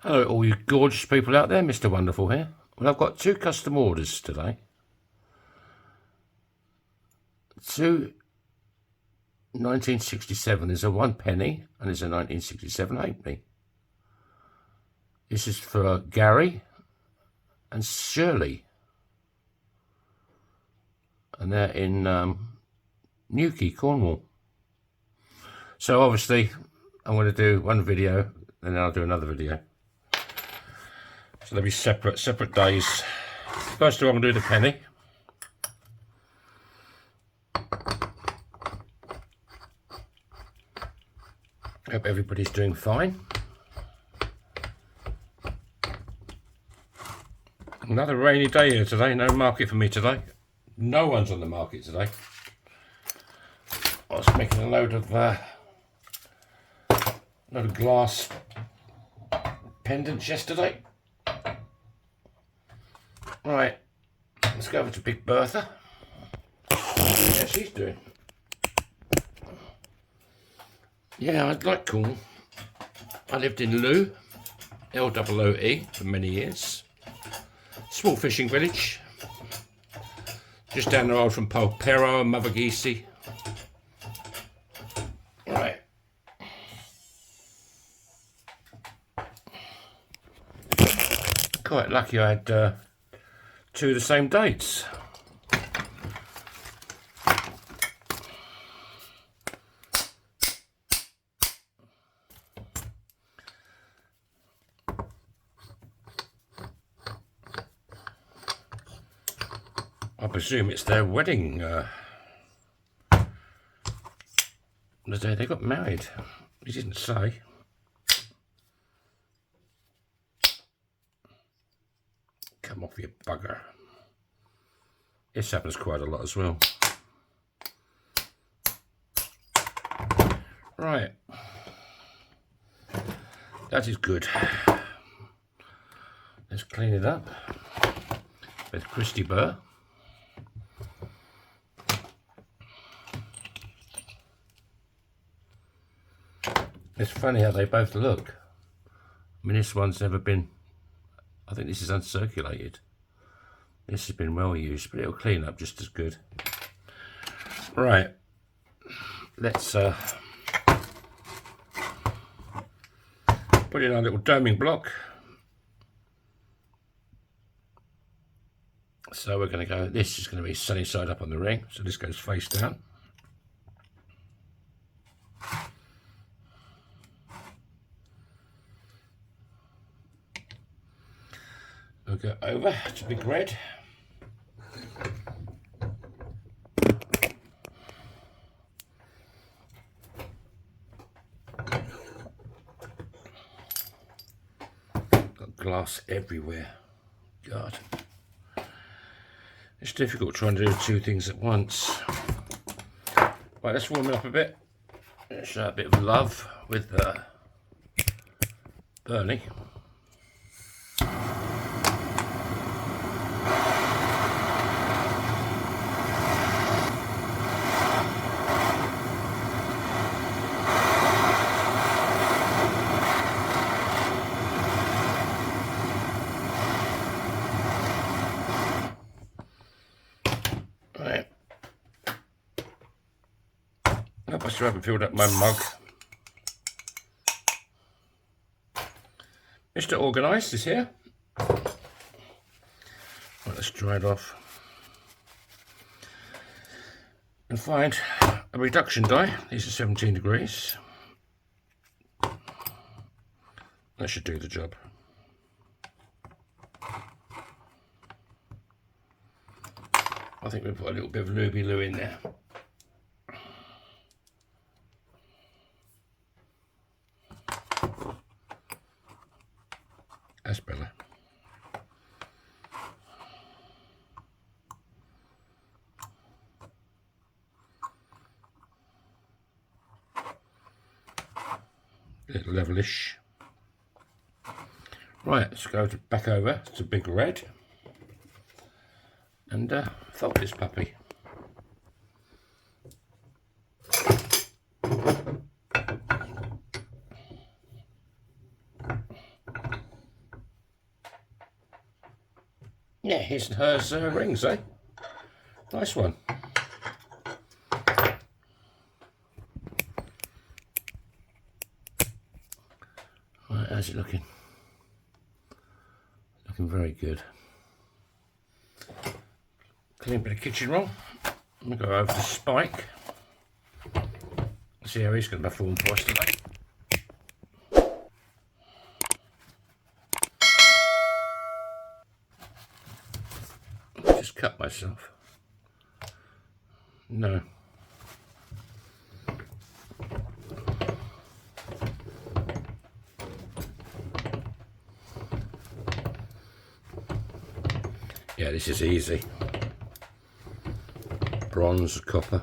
Hello all you gorgeous people out there, Mr. Wonderful here. Well, I've got two custom orders today. Two 1967, there's a 1 penny and there's a 1967 halfpenny. This is for Gary and Shirley. And they're in Newquay, Cornwall. So obviously I'm going to do one video and then I'll do another video. So they'll be separate days. First of all, I'm going to do the penny. Hope everybody's doing fine. Another rainy day here today. No market for me today. No one's on the market today. I was making a load of glass pendants yesterday. Right, let's go over to Big Bertha. Yeah, she's doing. Yeah, I like Cornwall. I lived in Loo, L-O-O-E, for many years. Small fishing village. Just down the road from Polperro and Mother Geesey. Right. Quite lucky I had two of the same dates. I presume it's their wedding, the day they got married. He didn't say. Come off, you bugger. This happens quite a lot as well. Right. That is good. Let's clean it up with Christy Burr. It's funny how they both look. I mean, this one's never been, I think this is uncirculated. This has been well used, but it'll clean up just as good. Right, let's put it in our little doming block. So we're going to go, this is going to be sunny side up on the ring, so this goes face down. We'll go over to Big Red. Got glass everywhere. God. It's difficult trying to do two things at once. Right, let's warm it up a bit. Let's show a bit of love with Bernie. Right. I still haven't filled up my mug. Mr. Organised is here. Right, let's dry it off. And find a reduction die. These are 17 degrees. That should do the job. I think we'll put a little bit of Luby Loo in there. That's better. A little levelish. Right, let's go back over to Big Red and fold this puppy. Yeah, his and hers rings, eh? Nice one. Right, how's it looking? Looking very good. Clean bit of kitchen roll. I'm going to go over to Spike. See how he's going to perform for us today. I just cut myself. No. Yeah, this is easy. Bronze, copper.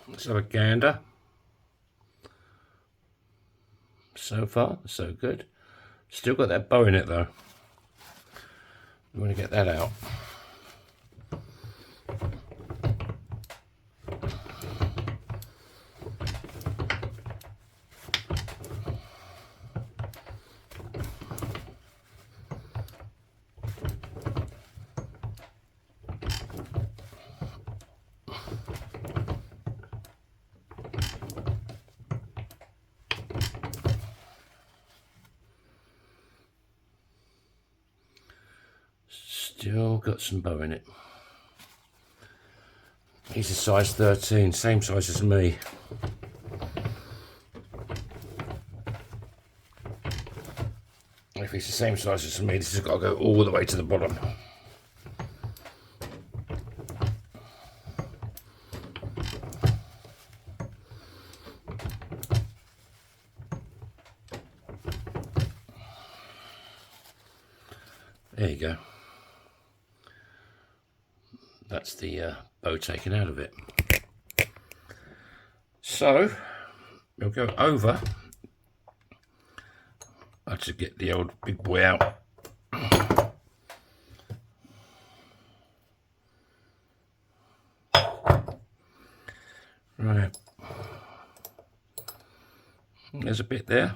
Let's have a gander. So far, so good. Still got that bow in it though. We want to get that out. Still got some bow in it. He's a size 13, same size as me. If he's the same size as me, this has got to go all the way to the bottom. There you go. That's the bow taken out of it. So we'll go over. I had to get the old big boy out. Right. There's a bit there.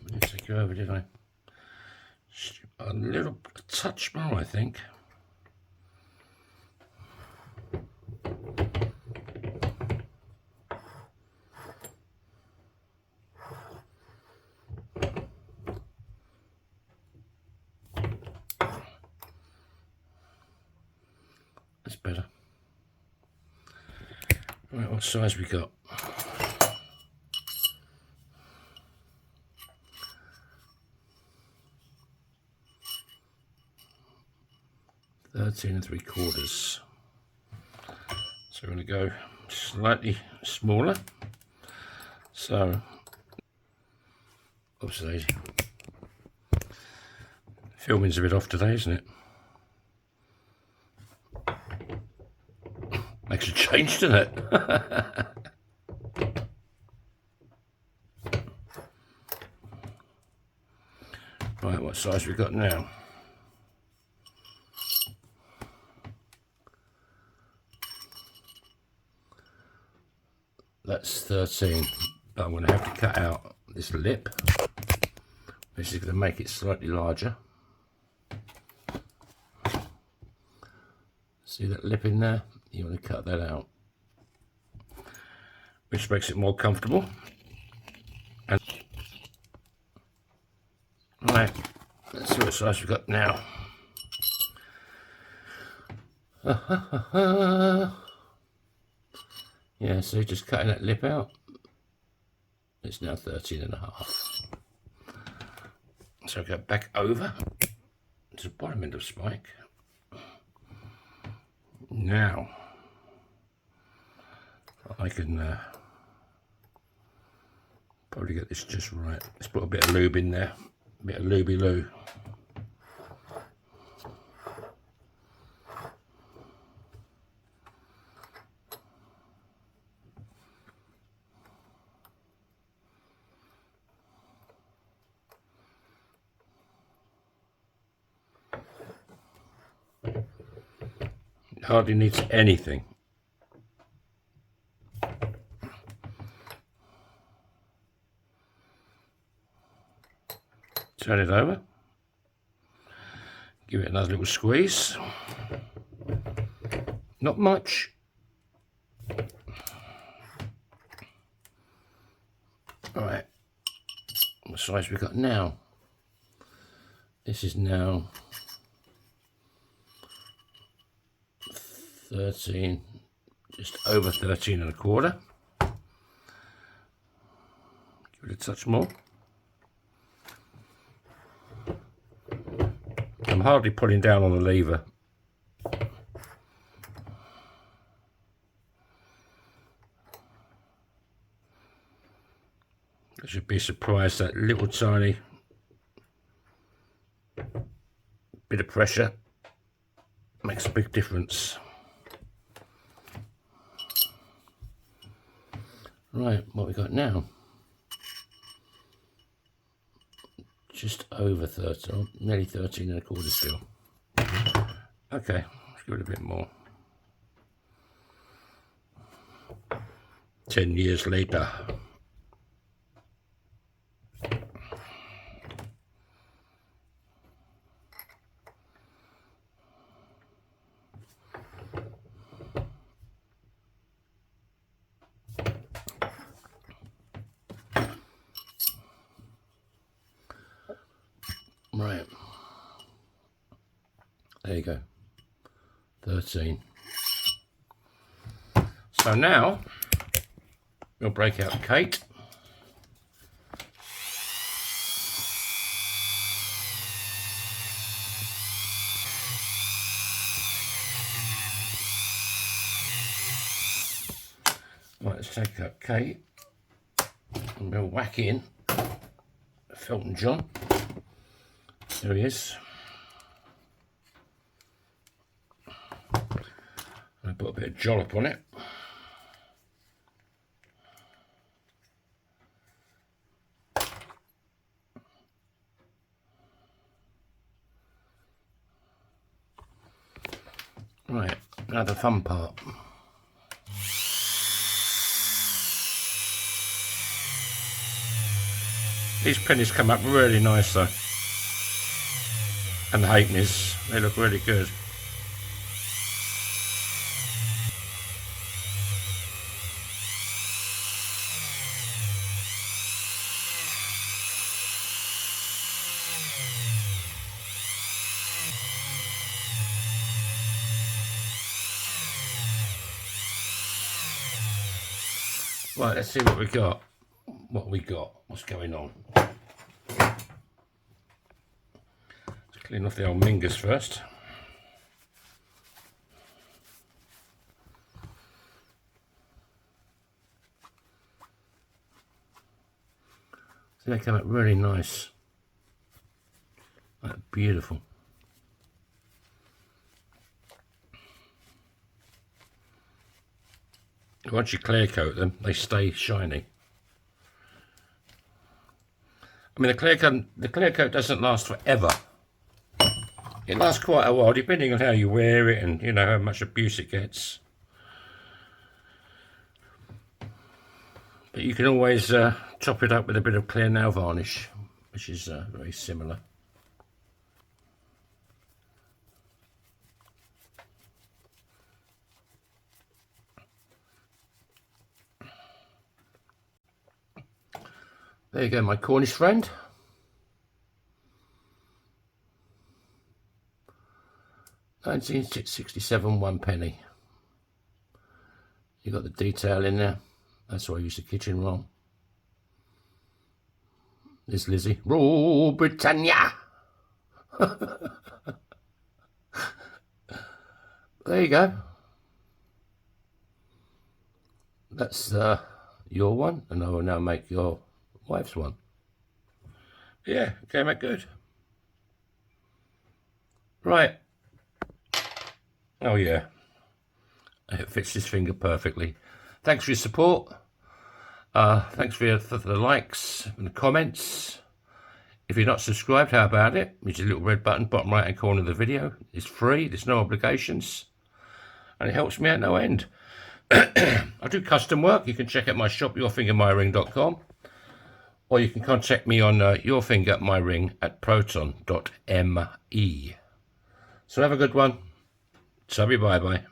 I didn't take you over, did I? A touch more, I think. That's better. Right, what size we got? $13 3/4. So we're going to go slightly smaller. So, obviously, filming's a bit off today, isn't it? Makes a change, doesn't it? Right, what size we got now? That's 13, but I'm going to have to cut out this lip. This is going to make it slightly larger. See that lip in there? You want to cut that out, which makes it more comfortable. And right, let's see what size we've got now. Yeah, so just cutting that lip out. It's now 13.5. So go back over to the bottom end of Spike. Now I can probably get this just right. Let's put a bit of lube in there, a bit of lubey loo. Hardly needs anything. Turn it over. Give it another little squeeze. Not much. Alright. What size we got now? This is now 13, just over 13 and a quarter. Give it a touch more. I'm hardly pulling down on the lever. I should be surprised that little tiny bit of pressure makes a big difference. Right, what we got now? Just over 13, nearly 13 and a quarter still. Okay, let's give it a bit more. 10 years later. Right, there you go, 13. So now we'll break out the cake. Right, let's take out Kate and we'll whack in Felton John. There he is. I put a bit of jollop on it. Right, now the fun part. These pennies come up really nice though. And the halfpennies, they look really good. Right, let's see what we got. What's going on? Clean off the old mingers first. So they come out really nice. Like beautiful. Once you clear coat them, they stay shiny. I mean, the clear coat doesn't last forever. It lasts quite a while, depending on how you wear it and, you know, how much abuse it gets. But you can always top it up with a bit of clear nail varnish, which is very similar. There you go, my Cornish friend. £19.67, 1 penny. You got the detail in there. That's why I used the kitchen roll. There's Lizzie. Rule Britannia. There you go. That's your one, and I will now make your wife's one. Yeah, came out good. Right. Oh yeah, it fits his finger perfectly. Thanks for your support. Thanks for the likes and the comments. If you're not subscribed, how about it? There's a little red button, bottom right hand corner of the video. It's free, there's no obligations. and it helps me out no end. I do custom work. You can check out my shop, yourfingermyring.com, or you can contact me on yourfingermyring@proton.me. So have a good one. Tubby bye bye.